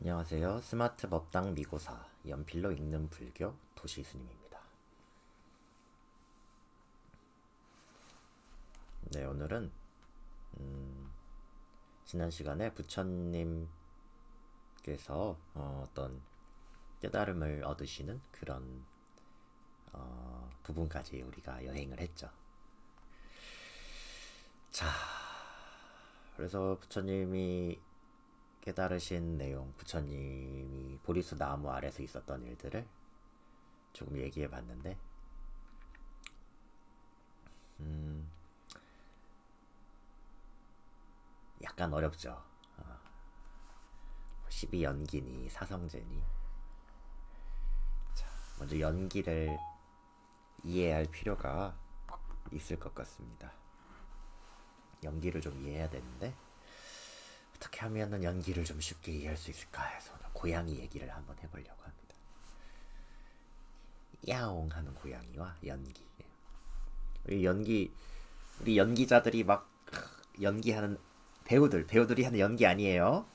안녕하세요. 스마트 법당 미고사 연필로 읽는 불교 도시스님입니다. 네, 오늘은 지난 시간에 부처님께서 어떤 깨달음을 얻으시는 그런 부분까지 우리가 여행을 했죠. 자, 그래서 부처님이 깨달으신 내용, 부처님이 보리수 나무 아래서 있었던 일들을 조금 얘기해 봤는데, 약간 어렵죠. 12연기니 사성제니. 자, 먼저 연기를 이해할 필요가 있을 것 같습니다. 연기를 좀 이해해야 되는데, 어떻게 하면은 연기를 좀 쉽게 이해할 수 있을까 해서 오늘 고양이 얘기를 한번 해보려고 합니다. 야옹 하는 고양이와 연기. 우리 연기자들이 막 연기하는 배우들이 하는 연기 아니에요.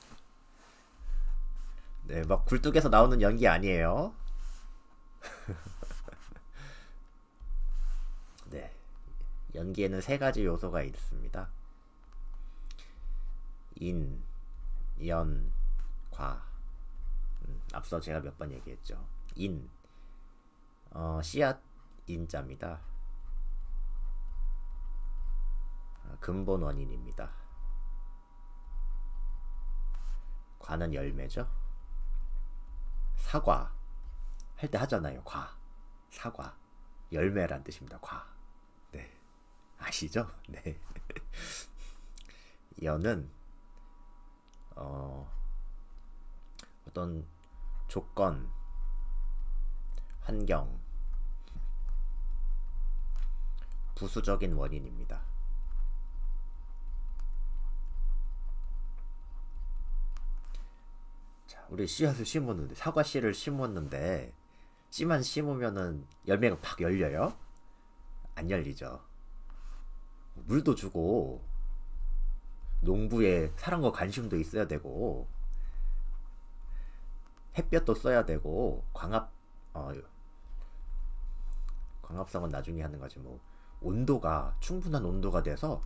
네, 막 굴뚝에서 나오는 연기 아니에요. 네, 연기에는 세 가지 요소가 있습니다. 인, 연, 과. 앞서 제가 몇 번 얘기했죠. 인, 씨앗 인자입니다. 근본 원인입니다. 과는 열매죠. 사과 할 때 하잖아요. 과, 사과, 열매란 뜻입니다. 과. 네, 아시죠? 네. 연은 어떤 조건, 환경, 부수적인 원인입니다. 자, 우리 씨앗을 심었는데, 사과 씨를 심었는데, 씨만 심으면은 열매가 팍 열려요? 안 열리죠. 물도 주고, 농부에 사랑과 관심도 있어야 되고, 햇볕도 써야 되고, 광합성은 나중에 하는 거지 뭐. 온도가 충분한 온도가 돼서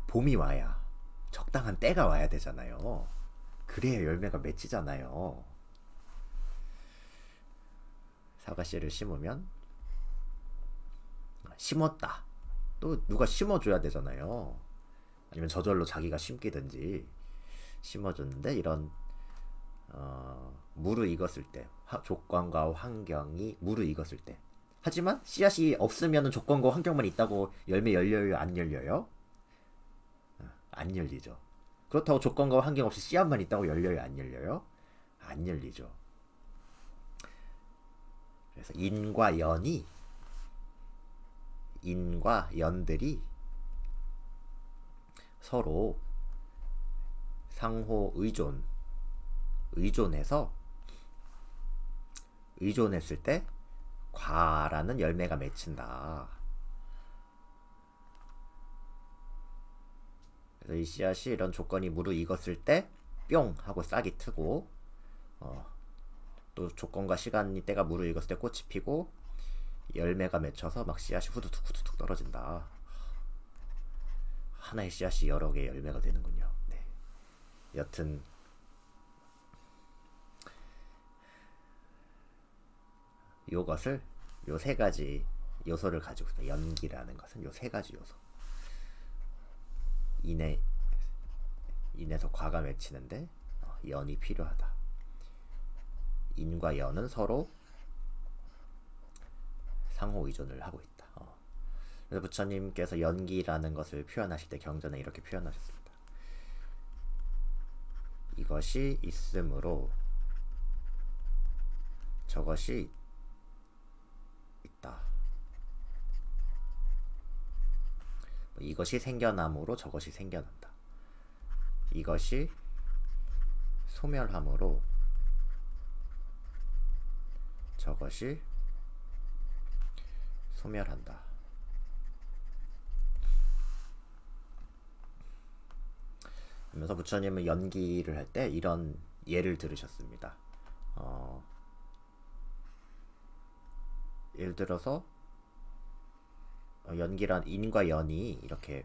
봄이 와야, 적당한 때가 와야 되잖아요. 그래야 열매가 맺히잖아요. 사과씨를 심으면 심었다, 또 누가 심어줘야 되잖아요. 아니면 저절로 자기가 심기든지 심어줬는데, 이런 무르익었을 때, 조건과 환경이 무르익었을 때. 하지만 씨앗이 없으면 조건과 환경만 있다고 열매 열려요? 안 열려요? 안 열리죠. 그렇다고 조건과 환경 없이 씨앗만 있다고 열려요? 안 열려요? 안 열리죠. 그래서 인과 연들이 서로 상호 의존해서, 의존했을 때 과라는 열매가 맺힌다. 그래서 이 씨앗이 이런 조건이 무르익었을 때 뿅 하고 싹이 트고, 또 조건과 시간이 때가 무르익었을 때 꽃이 피고 열매가 맺혀서 막 씨앗이 후두둑 떨어진다. 하나의 씨앗이 여러 개의 열매가 되는군요. 네. 여튼 요것을, 요 세 가지 요소를 가지고 있다. 연기라는 것은 요 세 가지 요소. 인에서 과가 맺히는데 연이 필요하다. 인과 연은 서로 상호 의존을 하고 있다. 그래서 부처님께서 연기라는 것을 표현하실 때 경전에 이렇게 표현하셨습니다. 이것이 있으므로 저것이 있다. 이것이 생겨남으로 저것이 생겨난다. 이것이 소멸함으로 저것이 소멸한다. 그러면서 부처님은 연기를 할 때 이런 예를 들으셨습니다. 예를 들어서 연기란 인과 연이 이렇게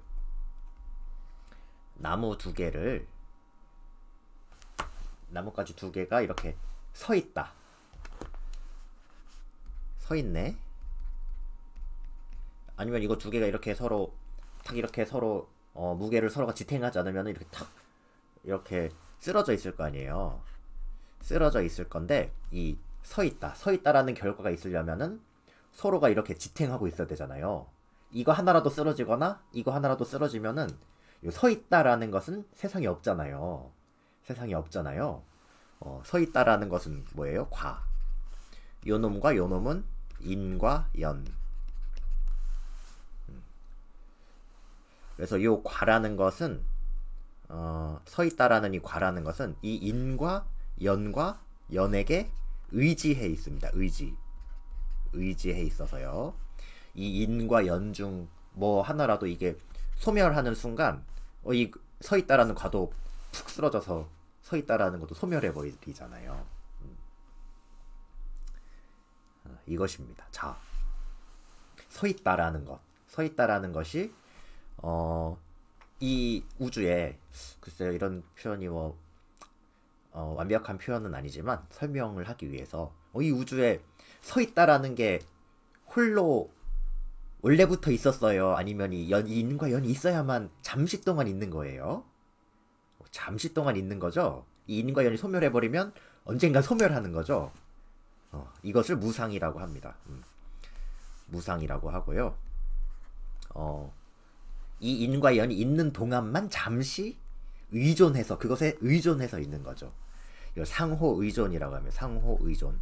나뭇가지 두 개가 이렇게 서 있다. 서 있네. 아니면 이거 두 개가 이렇게 서로 탁 이렇게 서로 무게를 서로가 지탱하지 않으면 이렇게 탁 이렇게 쓰러져 있을 거 아니에요. 쓰러져 있을 건데 이 서 있다라는 결과가 있으려면은 서로가 이렇게 지탱하고 있어야 되잖아요. 이거 하나라도 쓰러지거나 이거 하나라도 쓰러지면은 서 있다라는 것은 세상에 없잖아요. 세상에 없잖아요. 서 있다라는 것은 뭐예요? 과. 요 놈과 요 놈은 인과 연. 그래서 요 과라는 것은 서 있다라는 이 과라는 것은 이 인과 연과 연에게 의지해 있습니다. 의지해 있어서요. 이 인과 연 중 뭐 하나라도 이게 소멸하는 순간 이 서 있다라는 과도 푹 쓰러져서 서 있다라는 것도 소멸해 버리잖아요. 이것입니다. 자, 서 있다라는 것이 이 우주에 글쎄요 이런 표현이 완벽한 표현은 아니지만 설명을 하기 위해서 이 우주에 서 있다라는 게 홀로 원래부터 있었어요? 아니면 이 인과 연이 있어야만 잠시 동안 있는 거예요? 잠시 동안 있는 거죠? 이 인과 연이 소멸해버리면 언젠가 소멸하는 거죠? 이것을 무상이라고 합니다. 무상이라고 하고요. 이 인과 연이 있는 동안만 잠시 의존해서 그것에 의존해서 있는 거죠. 이걸 상호 의존이라고 하면 상호 의존.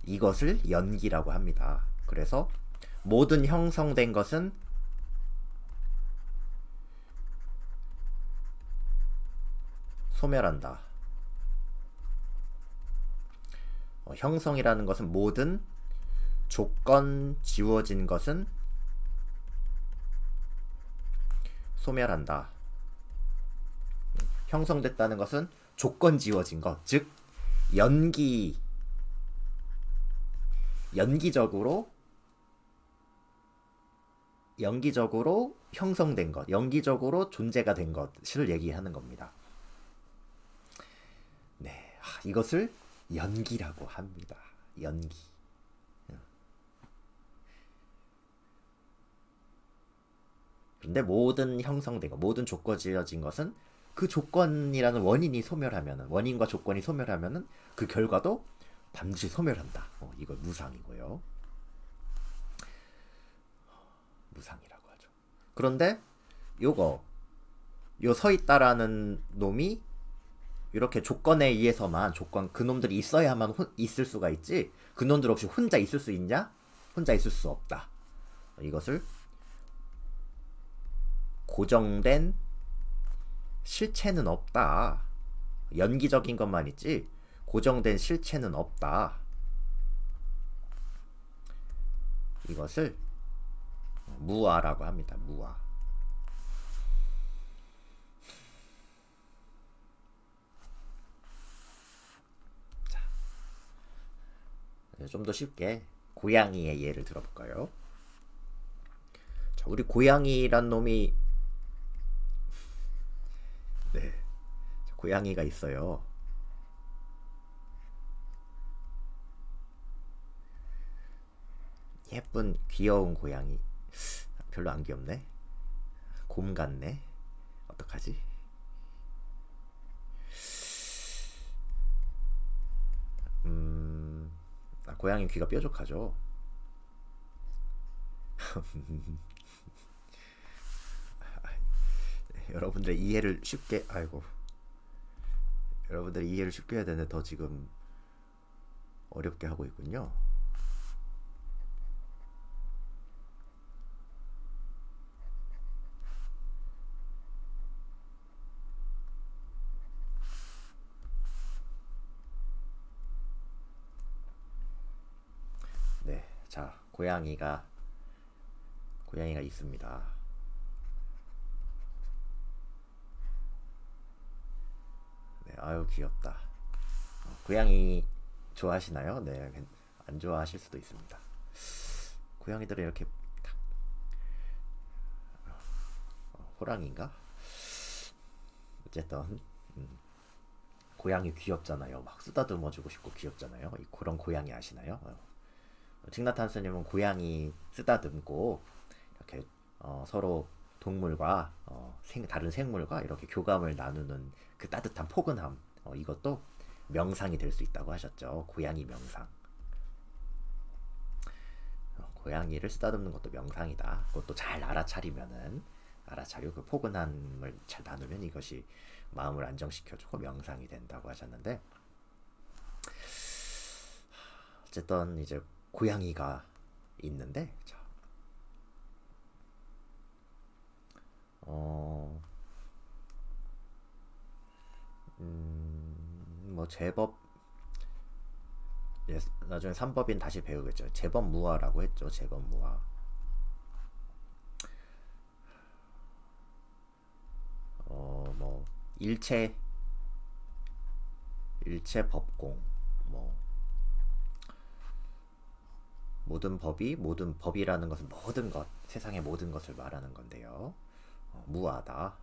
이것을 연기라고 합니다. 그래서 모든 형성된 것은 소멸한다. 형성이라는 것은 모든 조건 지워진 것은 소멸한다. 형성됐다는 것은 조건 지워진 것, 즉 연기적으로 형성된 것, 연기적으로 존재가 된 것을 얘기하는 겁니다. 네, 이것을 연기라고 합니다. 연기. 근데 모든 형성된 것, 모든 조건 지어진 것은 그 조건이라는 원인과 조건이 소멸하면은 그 결과도 반드시 소멸한다. 이거 무상이고요. 무상이라고 하죠. 그런데 요 서 있다라는 놈이 이렇게 조건에 의해서만 그 놈들이 있어야만 있을 수가 있지 그 놈들 없이 혼자 있을 수 있냐? 혼자 있을 수 없다. 이것을 고정된 실체는 없다. 연기적인 것만 있지 고정된 실체는 없다. 이것을 무아라고 합니다. 무아. 좀 더 쉽게 고양이의 예를 들어볼까요? 자, 우리 고양이란 놈이 네, 고양이가 있어요. 예쁜 귀여운 고양이. 별로 안 귀엽네. 곰 같네. 어떡하지? 고양이 귀가 뾰족하죠. 여러분들의 이해를 쉽게 여러분들의 이해를 쉽게 해야 되는데 더 지금 어렵게 하고 있군요. 네, 자, 고양이가 있습니다. 아유 귀엽다. 고양이 좋아하시나요? 네, 안 좋아하실 수도 있습니다. 고양이들은 이렇게 호랑이인가? 어쨌든 고양이 귀엽잖아요. 막 쓰다듬어주고 싶고 귀엽잖아요. 그런 고양이 아시나요? 틱나탄스님은 고양이 쓰다듬고 이렇게 서로 동물과 다른 생물과 이렇게 교감을 나누는 그 따뜻한 포근함, 이것도 명상이 될 수 있다고 하셨죠. 고양이 명상. 고양이를 쓰다듬는 것도 명상이다. 그것도 잘 알아차리고 그 포근함을 잘 나누면 이것이 마음을 안정시켜주고 명상이 된다고 하셨는데, 어쨌든 이제 고양이가 있는데, 뭐 제법, 예, 나중에 3법인 다시 배우겠죠. 제법무화라고 했죠. 제법무화. 뭐 일체 법공, 뭐 모든 법이라는 것은 모든 것, 세상의 모든 것을 말하는 건데요. 무하다.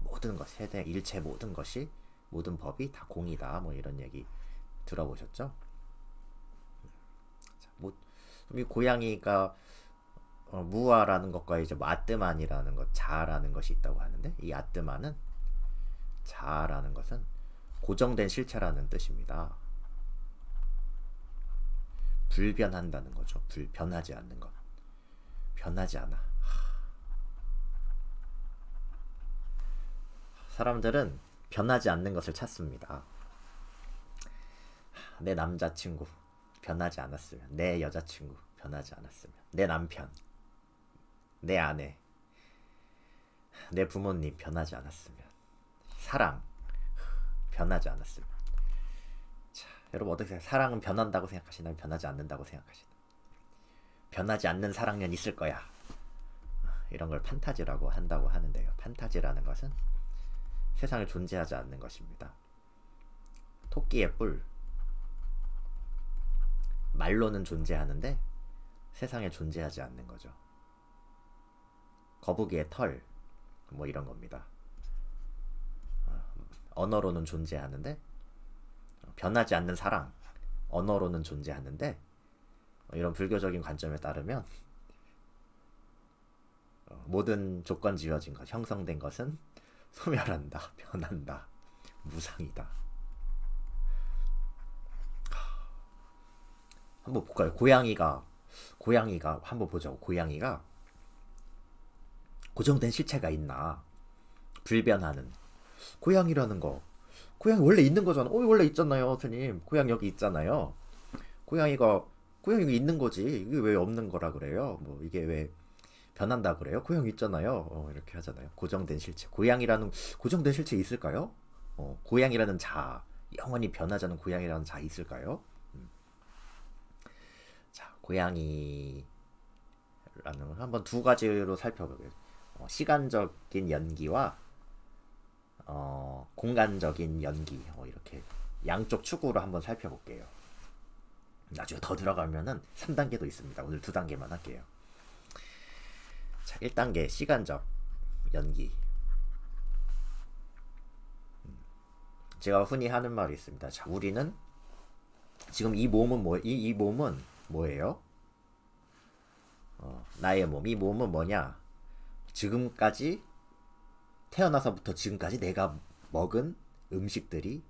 모든 것, 세대 일체 모든 것이, 모든 법이 다 공이다. 뭐 이런 얘기 들어보셨죠? 이 고양이가 무아라는 것과 이제 뭐 아뜨만이라는 것, 자아라는 것이 있다고 하는데, 이 아뜨만은, 자아라는 것은 고정된 실체라는 뜻입니다. 불변한다는 거죠. 변하지 않는 것. 변하지 않아. 사람들은 변하지 않는 것을 찾습니다. 내 남자친구 변하지 않았으면, 내 여자친구 변하지 않았으면, 내 남편, 내 아내, 내 부모님 변하지 않았으면, 사랑 변하지 않았으면. 자, 여러분 어떻게 생각하세요? 사랑은 변한다고 생각하시나요? 변하지 않는다고 생각하시나요? 변하지 않는 사랑은 있을 거야. 이런 걸 판타지라고 한다고 하는데요. 판타지라는 것은 세상에 존재하지 않는 것입니다. 토끼의 뿔, 말로는 존재하는데 세상에 존재하지 않는 거죠. 거북이의 털, 뭐 이런 겁니다. 언어로는 존재하는데, 변하지 않는 사랑, 언어로는 존재하는데, 이런 불교적인 관점에 따르면 모든 조건 지어진 것, 형성된 것은 소멸한다, 변한다, 무상이다. 한번 볼까요? 고양이가 한번 보자고. 고양이가 고정된 실체가 있나, 불변하는 고양이라는 거. 고양이 원래 있는 거잖아. 원래 있잖아요, 스님. 고양이 여기 있잖아요. 고양이가 있는 거지. 이게 왜 없는 거라 그래요? 뭐 이게 왜 변한다 그래요? 고양이 있잖아요. 이렇게 하잖아요. 고정된 실체. 고양이라는 고정된 실체 있을까요? 고양이라는 자아, 영원히 변하지 않는 고양이라는 자아 있을까요? 자, 고양이라는 걸 한번 두 가지로 살펴보게요. 시간적인 연기와 공간적인 연기, 이렇게 양쪽 축으로 한번 살펴볼게요. 나중에 더 들어가면은 3단계도 있습니다. 오늘 2단계만 할게요. 자, 1단계 시간적 연기. 제가 흔히 하는 말이 있습니다. 자, 우리는 지금 이 몸은 이 몸은 뭐예요? 나의 몸. 이 몸은 뭐냐? 지금까지 태어나서부터 지금까지 내가 먹은 음식들이다.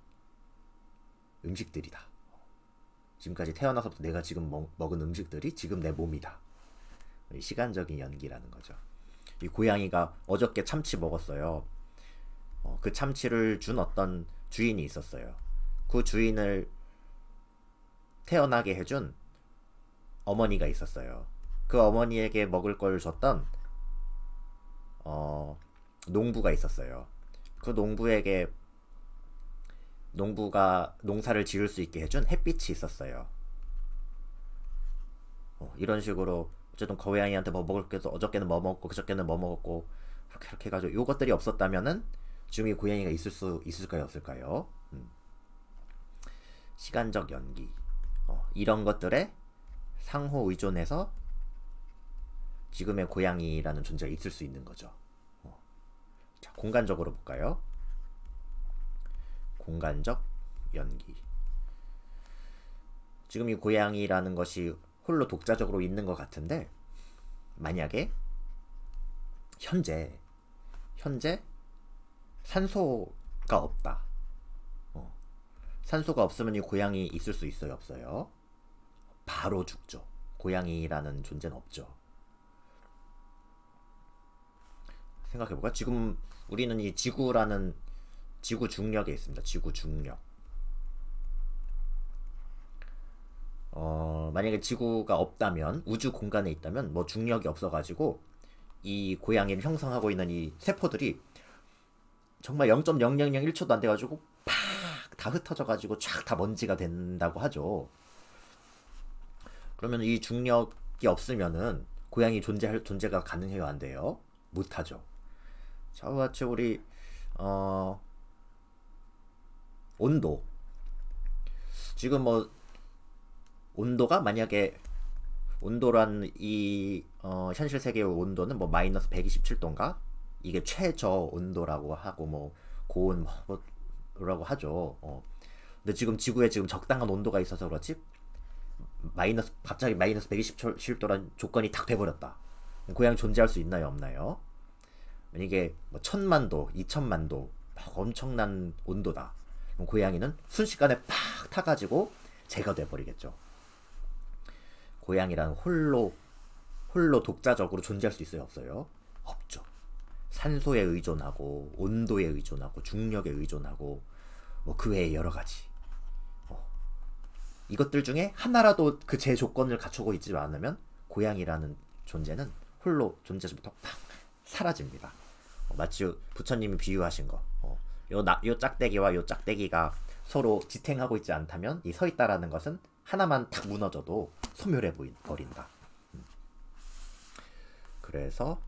지금까지 태어나서부터 내가 지금 먹은 음식들이 지금 내 몸이다. 시간적인 연기라는 거죠. 이 고양이가 어저께 참치 먹었어요. 그 참치를 준 어떤 주인이 있었어요. 그 주인을 태어나게 해준 어머니가 있었어요. 그 어머니에게 먹을 걸 줬던 농부가 있었어요. 그 농부에게 농부가 농사를 지을 수 있게 해준 햇빛이 있었어요. 이런 식으로 어쨌든 고양이한테 뭐 먹을 게 어저께는 뭐 먹었고 그저께는 뭐 먹었고 이렇게 해가지고 요것들이 없었다면은 지금 이 고양이가 있을까요, 없을까요? 시간적 연기, 이런 것들에 상호 의존해서 지금의 고양이라는 존재가 있을 수 있는 거죠. 자, 공간적으로 볼까요? 공간적 연기. 지금 이 고양이라는 것이 홀로 독자적으로 있는 것 같은데, 만약에 현재 산소가 없다. 산소가 없으면 이 고양이 있을 수 있어요, 없어요? 바로 죽죠. 고양이라는 존재는 없죠. 생각해볼까? 지금 우리는 이 지구라는 지구 중력에 있습니다. 지구 중력. 만약에 지구가 없다면, 우주 공간에 있다면 뭐 중력이 없어가지고 이 고양이를 형성하고 있는 이 세포들이 정말 0.0001초도 안 돼가지고 팍 다 흩어져가지고 쫙 다 먼지가 된다고 하죠. 그러면 이 중력이 없으면은 고양이 존재가 가능해요, 안 돼요? 못하죠. 자, 같이 우리 온도. 지금 뭐 온도가 만약에 온도란 이 현실 세계의 온도는 뭐 마이너스 127도인가? 이게 최저 온도라고 하고 뭐 고온 뭐라고 하죠. 근데 지금 지구에 지금 적당한 온도가 있어서 그렇지 갑자기 마이너스 127도란 조건이 탁 돼버렸다. 고양이 존재할 수 있나요, 없나요? 이게 뭐 1000만도, 2000만도 막 엄청난 온도다. 그럼 고양이는 순식간에 팍 타가지고 제거돼버리겠죠. 고양이란 홀로 독자적으로 존재할 수 있어요, 없어요? 없죠. 산소에 의존하고 온도에 의존하고 중력에 의존하고 뭐 그 외에 여러 가지 이것들 중에 하나라도 그 제 조건을 갖추고 있지 않으면 고양이라는 존재는 홀로 존재부터 팍 사라집니다. 마치 부처님이 비유하신 거, 요 짝대기와 요 짝대기가 서로 지탱하고 있지 않다면 이 서 있다라는 것은 하나만 탁 무너져도 소멸해 버린다. 그래서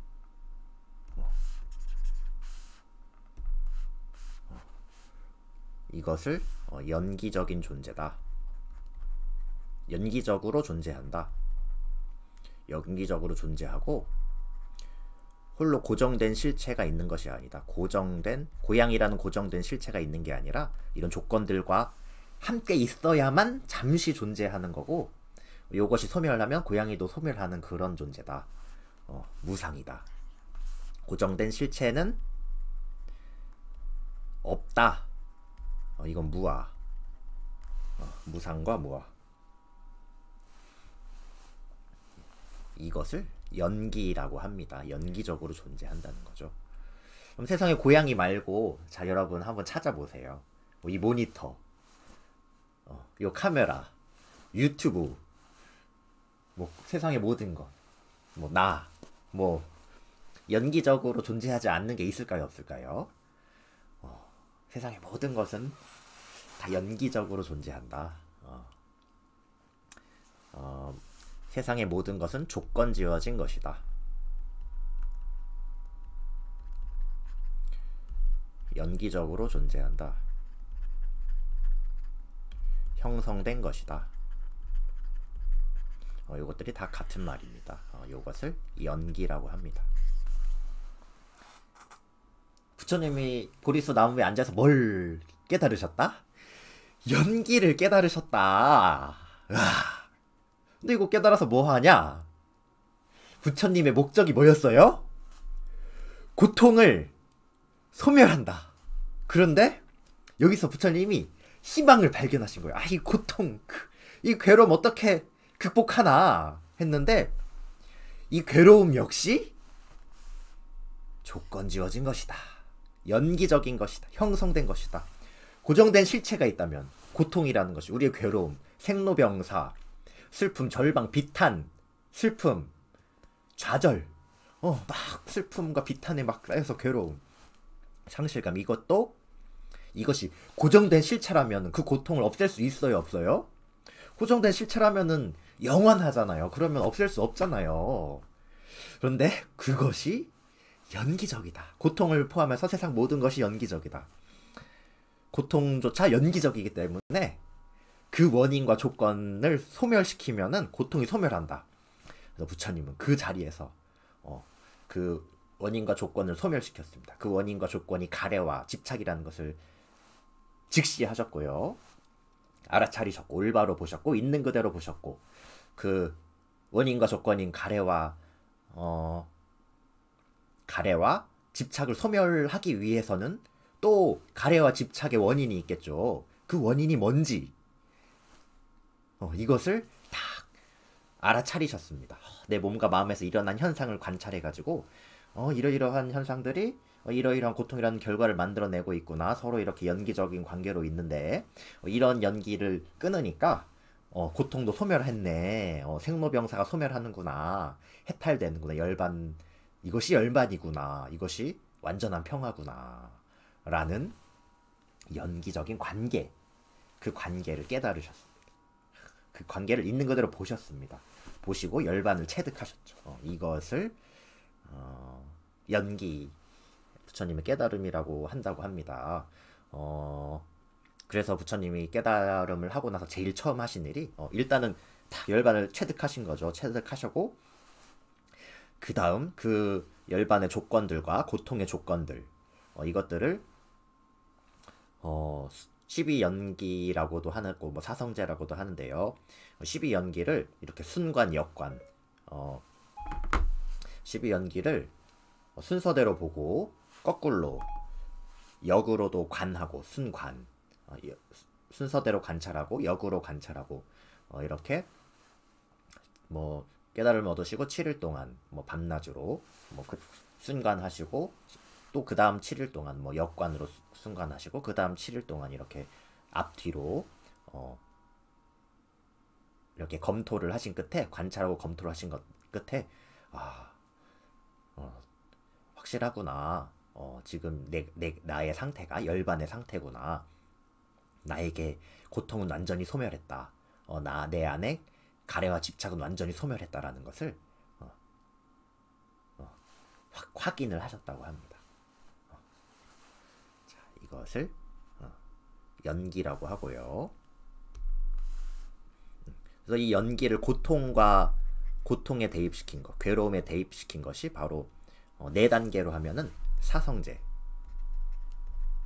이것을 연기적인 존재다. 연기적으로 존재한다. 연기적으로 존재하고 홀로 고정된 실체가 있는 것이 아니다. 고양이라는 고정된 실체가 있는 게 아니라 이런 조건들과 함께 있어야만 잠시 존재하는 거고, 이것이 소멸하면 고양이도 소멸하는 그런 존재다. 무상이다. 고정된 실체는 없다. 이건 무아. 무상과 무아. 이것을 연기라고 합니다. 연기적으로 존재한다는 거죠. 그럼 세상에 고양이 말고, 자, 여러분 한번 찾아보세요. 이 모니터, 이 카메라, 유튜브, 뭐 세상의 모든 것, 뭐 연기적으로 존재하지 않는 게 있을까요, 없을까요? 세상의 모든 것은 다 연기적으로 존재한다. 세상의 모든 것은 조건 지어진 것이다. 연기적으로 존재한다. 형성된 것이다. 이것들이 다 같은 말입니다. 이것을 연기라고 합니다. 부처님이 보리수 나무에 앉아서 뭘 깨달으셨다? 연기를 깨달으셨다. 근데 이거 깨달아서 뭐 하냐? 부처님의 목적이 뭐였어요? 고통을 소멸한다. 그런데 여기서 부처님이 희망을 발견하신 거예요. 이 고통, 이 괴로움 어떻게 극복하나 했는데, 이 괴로움 역시 조건 지어진 것이다. 연기적인 것이다. 형성된 것이다. 고정된 실체가 있다면 고통이라는 것이, 우리의 괴로움, 생로병사, 슬픔, 절망, 비탄, 슬픔, 좌절, 막 슬픔과 비탄에 막 쌓여서 괴로움, 상실감, 이것이 고정된 실체라면 그 고통을 없앨 수 있어요, 없어요? 고정된 실체라면은 영원하잖아요. 그러면 없앨 수 없잖아요. 그런데 그것이 연기적이다. 고통을 포함해서 세상 모든 것이 연기적이다. 고통조차 연기적이기 때문에 그 원인과 조건을 소멸시키면은 고통이 소멸한다. 그래서 부처님은 그 자리에서 그 원인과 조건을 소멸시켰습니다. 그 원인과 조건이 가래와 집착이라는 것을 직시하셨고요. 알아차리셨고 올바로 보셨고 있는 그대로 보셨고 그 원인과 조건인 가래와 집착을 소멸하기 위해서는 또 가래와 집착의 원인이 있겠죠. 그 원인이 뭔지 이것을 딱 알아차리셨습니다. 내 몸과 마음에서 일어난 현상을 관찰해가지고 이러이러한 현상들이 이러이러한 고통이라는 결과를 만들어내고 있구나. 서로 이렇게 연기적인 관계로 있는데 이런 연기를 끊으니까 고통도 소멸했네. 생로병사가 소멸하는구나. 해탈되는구나. 열반, 이것이 열반이구나. 이것이 완전한 평화구나. 라는 연기적인 관계, 그 관계를 깨달으셨습니다. 그 관계를 있는 그대로 보셨습니다. 보시고 열반을 체득하셨죠. 이것을 연기, 부처님의 깨달음이라고 한다고 합니다. 그래서 부처님이 깨달음을 하고 나서 제일 처음 하신 일이 일단은 다 열반을 체득하신 거죠. 체득하셨고 그 다음 그 열반의 조건들과 고통의 조건들 이것들을 12연기라고도 하고 뭐 사성제라고도 하는데요. 12연기를 이렇게 순관, 역관 12연기를 순서대로 보고 거꾸로 역으로도 관하고 순관 순서대로 관찰하고 역으로 관찰하고 이렇게 뭐 깨달음을 얻으시고 7일 동안 뭐 밤낮으로 뭐 순관하시고 또 그 다음 7일 동안 뭐 역관으로 순관하시고 그 다음 7일 동안 이렇게 앞뒤로 이렇게 검토를 하신 끝에 관찰하고 검토를 하신 것 끝에 확실하구나. 지금 나의 상태가 열반의 상태구나. 나에게 고통은 완전히 소멸했다. 내 안에 가래와 집착은 완전히 소멸했다라는 것을 확인을 하셨다고 합니다. 자, 이것을 연기라고 하고요. 그래서 이 연기를 고통에 대입시킨 것, 괴로움에 대입시킨 것이 바로 4단계로 하면은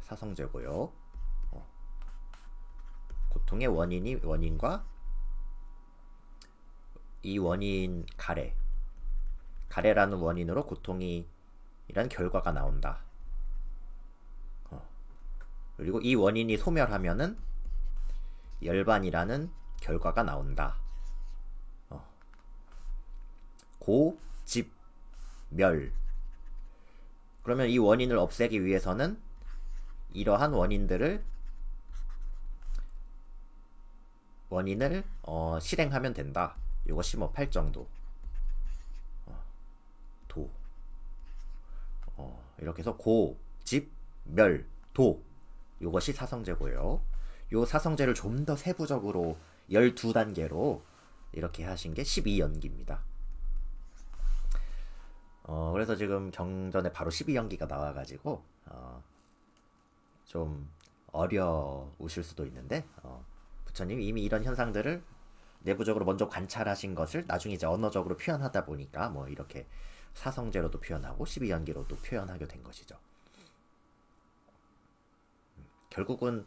사성제고요. 고통의 원인과 이 원인 가래라는 원인으로 고통이라는 결과가 나온다. 그리고 이 원인이 소멸하면은 열반이라는 결과가 나온다. 고, 집, 멸. 그러면 이 원인을 없애기 위해서는 이러한 원인을 실행하면 된다. 이것이 뭐 팔정도, 도. 이렇게 해서 고, 집, 멸, 도. 이것이 사성제고요. 요 사성제를 좀 더 세부적으로 12단계로 이렇게 하신 게 12연기입니다. 그래서 지금 경전에 바로 12연기가 나와가지고 좀 어려우실 수도 있는데 부처님이 이미 이런 현상들을 내부적으로 먼저 관찰하신 것을 나중에 이제 언어적으로 표현하다 보니까 뭐 이렇게 사성제로도 표현하고 12연기로도 표현하게 된 것이죠. 결국은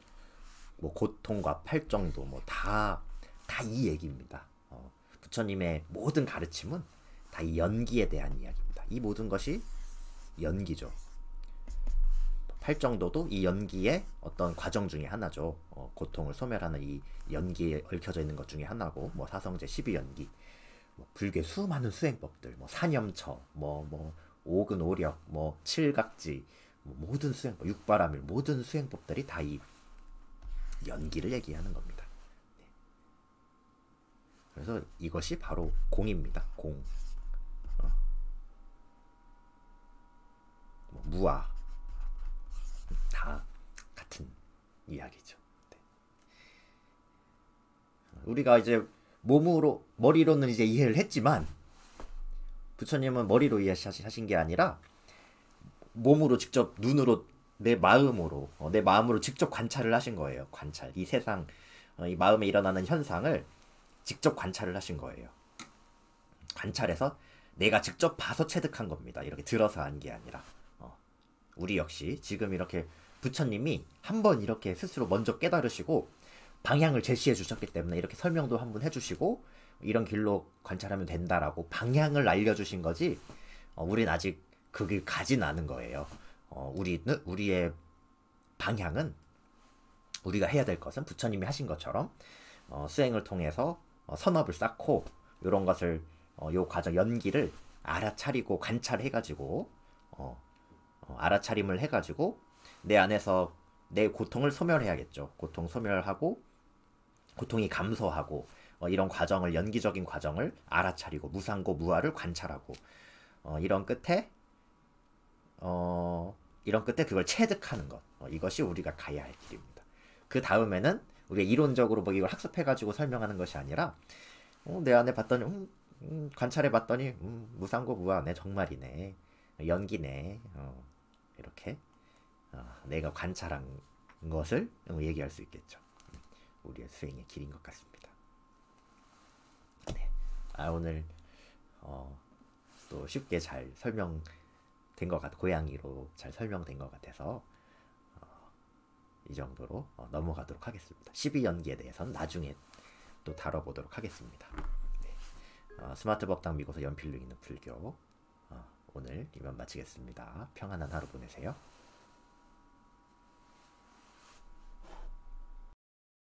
뭐 고통과 팔정도 뭐 다 이 얘기입니다. 부처님의 모든 가르침은 다 이 연기에 대한 이야기입니다. 이 모든 것이 연기죠. 팔정도도 이 연기의 어떤 과정 중에 하나죠. 고통을 소멸하는 이 연기에 얽혀져 있는 것 중에 하나고, 뭐 사성제 12연기, 뭐 불교 수많은 수행법들, 뭐 사념처, 뭐 오근오력, 뭐 칠각지, 뭐 모든 수행법, 육바라밀, 모든 수행법들이 다 이 연기를 얘기하는 겁니다. 그래서 이것이 바로 공입니다. 공. 뭐 무아. 다 같은 이야기죠. 네. 우리가 이제 머리로는 이제 이해를 했지만 부처님은 머리로 이해하신 게 아니라 몸으로 직접 눈으로 내 마음으로 직접 관찰을 하신 거예요. 관찰. 이 세상 이 마음에 일어나는 현상을 직접 관찰을 하신 거예요. 관찰해서 내가 직접 봐서 체득한 겁니다. 이렇게 들어서 한 게 아니라. 우리 역시 지금 이렇게 부처님이 한번 이렇게 스스로 먼저 깨달으시고 방향을 제시해 주셨기 때문에 이렇게 설명도 한번 해주시고 이런 길로 관찰하면 된다라고 방향을 알려주신 거지. 우린 아직 그 길 가진 않은 거예요. 우리의 방향은, 우리가 해야 될 것은 부처님이 하신 것처럼 수행을 통해서 선업을 쌓고 이런 것을 요 과정 연기를 알아차리고 관찰해가지고 알아차림을 해가지고 내 안에서 내 고통을 소멸해야겠죠. 고통 소멸하고 고통이 감소하고 이런 과정을, 연기적인 과정을 알아차리고 무상고 무아를 관찰하고 이런 끝에 그걸 체득하는 것, 이것이 우리가 가야 할 길입니다. 그 다음에는 우리가 이론적으로 뭐 이걸 학습해가지고 설명하는 것이 아니라 내 안에 봤더니 관찰해봤더니 무상고 무아네, 정말이네, 연기네, 이렇게 내가 관찰한 것을 얘기할 수 있겠죠. 우리의 수행의 길인 것 같습니다. 네. 오늘 또 쉽게 잘 설명된 것 같아, 고양이로 잘 설명된 것 같아서 이 정도로 넘어가도록 하겠습니다. 12연기에 대해서는 나중에 또 다뤄보도록 하겠습니다. 네. 스마트 법당 미고서 연필로 읽는 불교, 오늘 이만 마치겠습니다. 평안한 하루 보내세요.